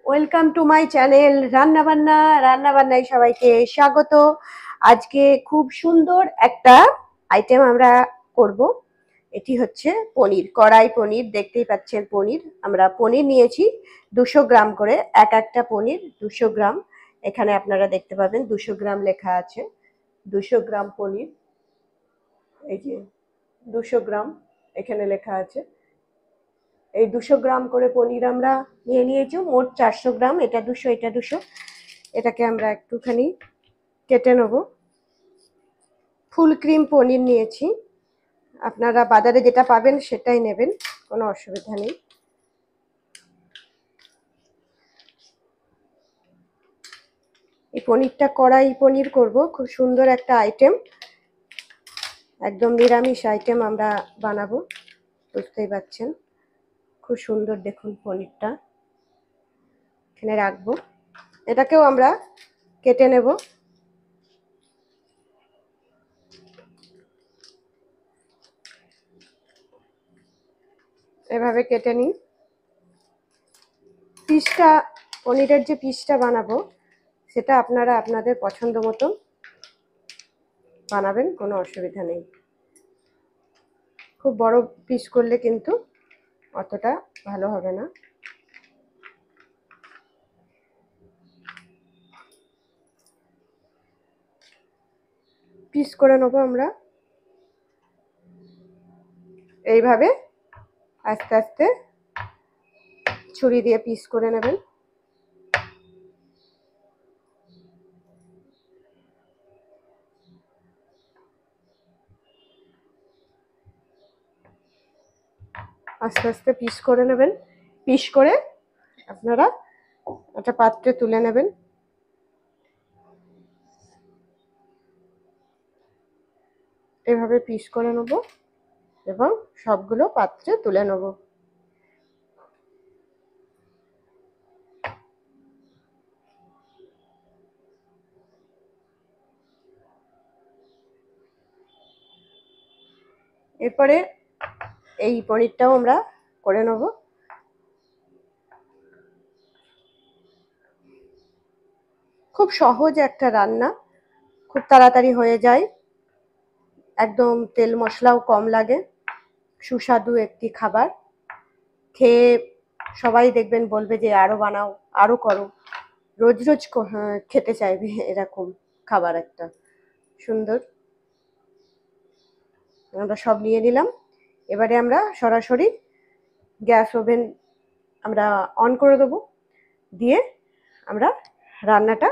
Welcome to my channel রান্নাবান্নায় সবাইকে স্বাগত। আজকে খুব সুন্দর একটা আইটেম আমরা করব। এটি হচ্ছে পনির, কড়াই পনির। দেখতেই পাচ্ছেন পনির। আমরা পনির নিয়েছি 200 গ্রাম করে, একটা পনির 200 গ্রাম। এখানে আপনারা দেখতে পাবেন 200 গ্রাম লেখা আছে। 200 গ্রাম পনির, এই যে 200 গ্রাম এখানে লেখা আছে। এই 200 গ্রাম করে পনির আমরা নিয়ে নিয়েছি। মোট 400 গ্রাম, এটা 200 এটা 200। এটাকে আমরা একটুখানি কেটে নেব। ফুল ক্রিম পনির নিয়েছি, আপনারা বাজারে যেটা পাবেন সেটাই নেবেন, কোনো অসুবিধা নেই। এই পনিরটা কড়াই পনির করব, খুব সুন্দর একটা আইটেম, একদম নিরামিষ আইটেম আমরা বানাবো। বুঝতেই পারছেন খুব সুন্দর। দেখুন পনিরটা এখানে রাখবো, এটাকেও আমরা কেটে নেব। এভাবে কেটে নিন। পিসটা, পনিরের যে পিসটা বানাবো সেটা আপনারা আপনাদের পছন্দ মতো বানাবেন, কোনো অসুবিধা নেই। খুব বড় পিস করলে কিন্তু অতটা ভালো হবে না। পিস করে নেব আমরা এইভাবে, আস্তে আস্তে ছুরি দিয়ে পিস করে নেবেন। আস্তে আস্তে পিস করে নেবেন। পিস করে আপনারা একটা পাত্রে তুলে নেবেন। এভাবে পিস করে নেব এবং সবগুলো পাত্রে তুলে নেব। এরপরে এই পনিরটাও আমরা করে নেব। খুব সহজ একটা রান্না, খুব তাড়াতাড়ি হয়ে যায়, একদম তেল মশলাও কম লাগে, সুস্বাদু একটি খাবার। খেয়ে সবাই দেখবেন বলবে যে আরো বানাও, আরো করো। রোজ রোজ খেতে চাইবে এরকম খাবার একটা সুন্দর। আমরা সব নিয়ে নিলাম। এবারে আমরা সরাসরি গ্যাস ওভেন আমরা অন করে দেবো, দিয়ে আমরা রান্নাটা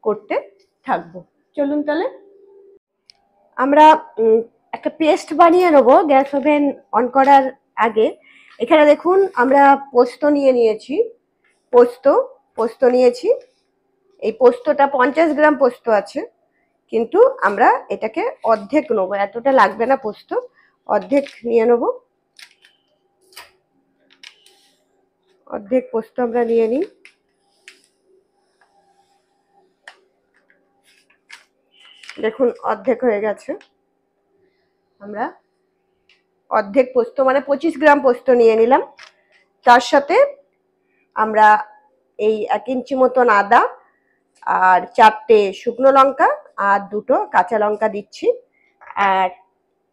করতে থাকবো। চলুন তাহলে আমরা একটা পেস্ট বানিয়ে নেবো গ্যাস ওভেন অন করার আগে। এখানে দেখুন আমরা পোস্ত নিয়ে নিয়েছি। পোস্ত নিয়েছি। এই পোস্তটা 50 গ্রাম পোস্ত আছে, কিন্তু আমরা এটাকে অর্ধেক নেবো, এতটা লাগবে না পোস্ত, অর্ধেক নিয়ে নেব। অর্ধেক পোস্ত আমরা নিয়ে নিই। দেখুন অর্ধেক হয়ে গেছে। আমরা অর্ধেক পোস্ত মানে 25 গ্রাম পোস্ত নিয়ে নিলাম। তার সাথে আমরা এই 1 ইঞ্চি মতন আদা আর 4টে শুকনো লঙ্কা আর 2টো কাঁচা লঙ্কা দিচ্ছি। আর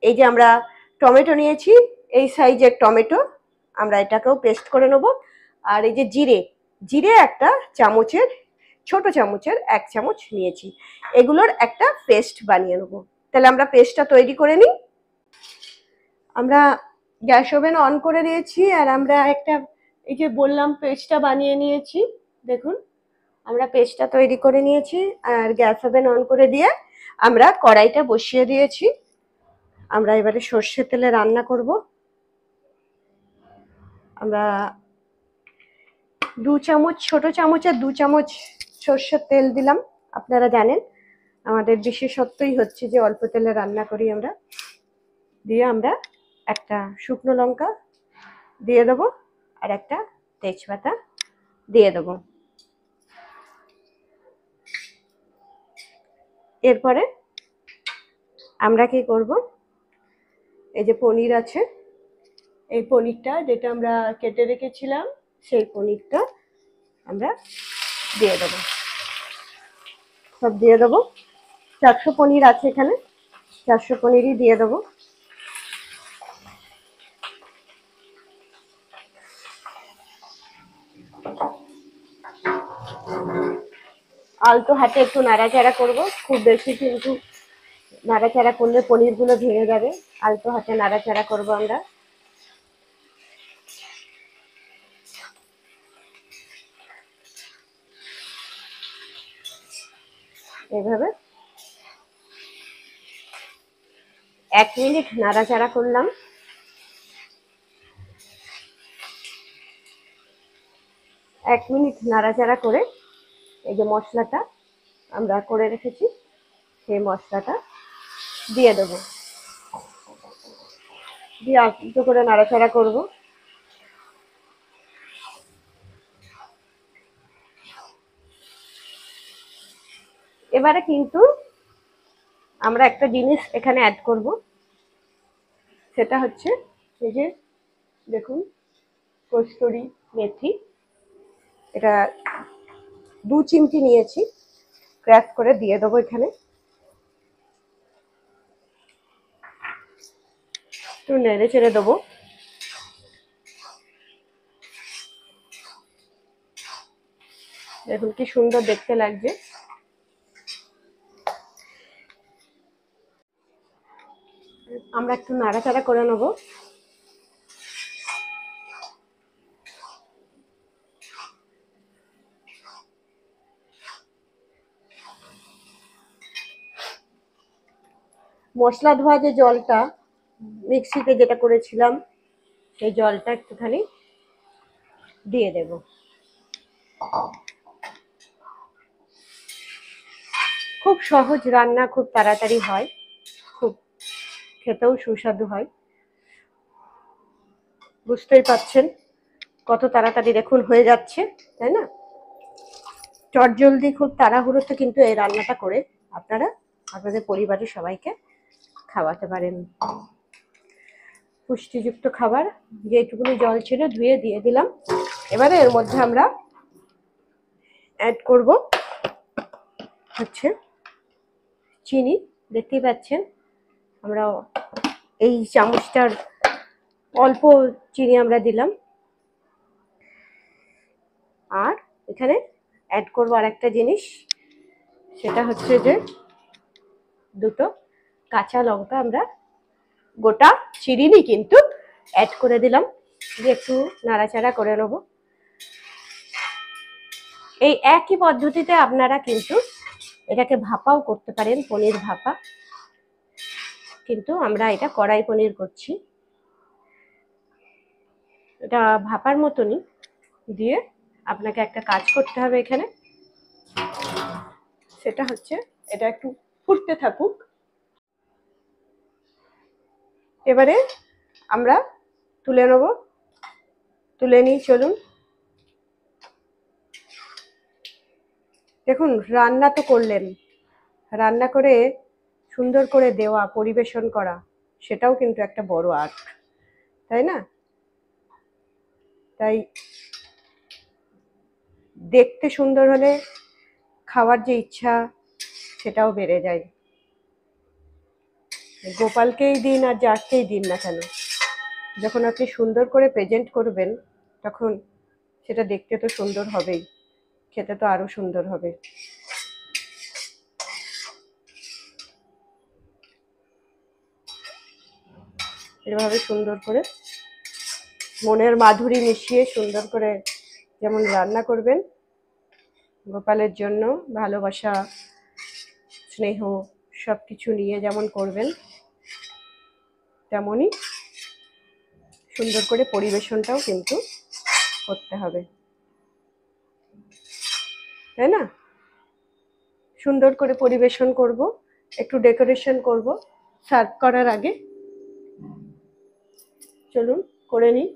এই যে আমরা টমেটো নিয়েছি, এই সাইজের টমেটো, আমরা এটাকেও পেস্ট করে নেব। আর এই যে জিরে একটা চামচের, ছোট চামচের 1 চামচ নিয়েছি, এগুলোর একটা পেস্ট বানিয়ে নেব। তাহলে আমরা পেস্টটা তৈরি করে নিই। আমরা গ্যাস ওভেন অন করে দিয়েছি, আর আমরা একটা, এই যে বললাম পেস্টটা বানিয়ে নিয়েছি। দেখুন আমরা পেস্টটা তৈরি করে নিয়েছি, আর গ্যাস ওভেন অন করে দিয়ে আমরা কড়াইটা বসিয়ে দিয়েছি। আমরা এবারে সর্ষের তেলে রান্না করব। আমরা 2 চামচ, ছোট চামচের 2 চামচ সর্ষের তেল দিলাম। আপনারা জানেন আমাদের বিশেষত্বই হচ্ছে যে অল্প তেলে রান্না করি আমরা। দিয়ে আমরা একটা শুকনো লঙ্কা দিয়ে দেবো, আর একটা তেজপাতা দিয়ে দেবো। এরপরে আমরা কি করব, এই যে পনির আছে, এই পনিরটা যেটা আমরা কেটে রেখেছিলাম, সেই পনিরটা আমরা দিয়ে দেবো, সব দিয়ে দেবো। 400 পনির আছে এখানে, 400 পনিরই দিয়ে দেবো। আলতো হাতে একটু নাড়াচাড়া করব, খুব বেশি কিন্তু নাড়াচাড়া করলে পনিরগুলো ভেঙে যাবে। আলতো হাতে নাড়াচাড়া করব আমরা। এইভাবে 1 মিনিট নাড়াচাড়া করলাম। 1 মিনিট নাড়াচাড়া করে এই যে মশলাটা আমরা করে রেখেছি সেই মশলাটা দিয়ে দেবো, দিয়ে আলতো করে নাড়াচাড়া করব। এবারে কিন্তু আমরা একটা জিনিস এখানে অ্যাড করব, সেটা হচ্ছে এই যে দেখুন কস্তুরি মেথি, এটা 2 চিমটি নিয়েছি, ক্র্যাশ করে দিয়ে দেবো এখানে। একটু নেড়ে চেড়ে দেবো। দেখুন কি সুন্দর দেখতে লাগছে। আমরা একটু নাড়াচাড়া করে নেব। মশলা ধোয়া যে জলটা মিক্সিতে যেটা করেছিলাম সেই জলটা একটুখানি দিয়ে দেব। খুব সহজ রান্না, খুব তাড়াতাড়ি হয়, খুব খেতেও সুস্বাদু হয়। বুঝতেই পারছেন কত তাড়াতাড়ি দেখুন হয়ে যাচ্ছে, তাই না? চটজলদি খুব তাড়াহুড়োতে কিন্তু এই রান্নাটা করে আপনারা আপনাদের পরিবারের সবাইকে খাওয়াতে পারেন। পুষ্টিযুক্ত খাবার, যেটুকুনি জল ছিল ধুয়ে দিয়ে দিলাম। এবারে এর মধ্যে আমরা অ্যাড করব হচ্ছে চিনি। দেখতেই পাচ্ছেন আমরা এই চামচটার অল্প চিনি আমরা দিলাম। আর এখানে অ্যাড করব আরেকটা জিনিস, সেটা হচ্ছে যে 2টো কাঁচা লঙ্কা আমরা গোটা চিরিনি কিন্তু অ্যাড করে দিলাম, দিয়ে একটু নাড়াচাড়া করে নেব। এই একই পদ্ধতিতে আপনারা কিন্তু এটাকে ভাপাও করতে পারেন, পনির ভাপা, কিন্তু আমরা এটা কড়াই পনির করছি। এটা ভাপার মতনই দিয়ে আপনাকে একটা কাজ করতে হবে এখানে, সেটা হচ্ছে এটা একটু ফুটতে থাকুক। এবারে আমরা তুলে নেব, তুলে নিই চলুন। দেখুন রান্না তো করলেন, রান্না করে সুন্দর করে দেওয়া, পরিবেশন করা, সেটাও কিন্তু একটা বড় আর্ট, তাই না? তাই দেখতে সুন্দর হলে খাওয়ার যে ইচ্ছা সেটাও বেড়ে যায়। গোপালকেই দিন আর যাকেই দিন না কেন, যখন আপনি সুন্দর করে প্রেজেন্ট করবেন তখন সেটা দেখতে তো সুন্দর হবেই, খেতে তো আরো সুন্দর হবে। এভাবে সুন্দর করে মনের মাধুরী মিশিয়ে সুন্দর করে যেমন রান্না করবেন, গোপালের জন্য ভালোবাসা স্নেহ সব কিছু নিয়ে যেমন করবেন, তেমনই সুন্দর করে পরিবেশনটাও কিন্তু করতে হবে, তাই না? সুন্দর করে পরিবেশন করব, একটু ডেকোরেশন করব সার্ভ করার আগে। চলুন করে নিই।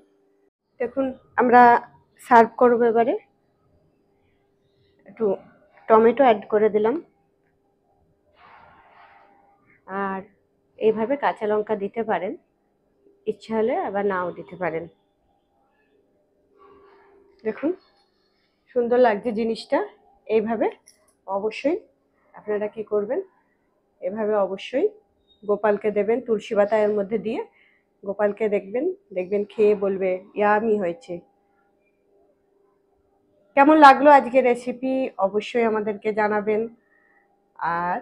দেখুন আমরা সার্ভ করব। এবারে একটু টমেটো অ্যাড করে দিলাম, আর এইভাবে কাঁচা লঙ্কা দিতে পারেন, ইচ্ছা হলে আবার নাও দিতে পারেন। দেখুন সুন্দর লাগছে জিনিসটা। এইভাবে অবশ্যই আপনারা কি করবেন, এভাবে অবশ্যই গোপালকে দেবেন, তুলসী পাতা এর মধ্যে দিয়ে গোপালকে দেখবেন খেয়ে বলবে ইয়ামি হয়েছে। কেমন লাগলো আজকের রেসিপি অবশ্যই আমাদেরকে জানাবেন। আর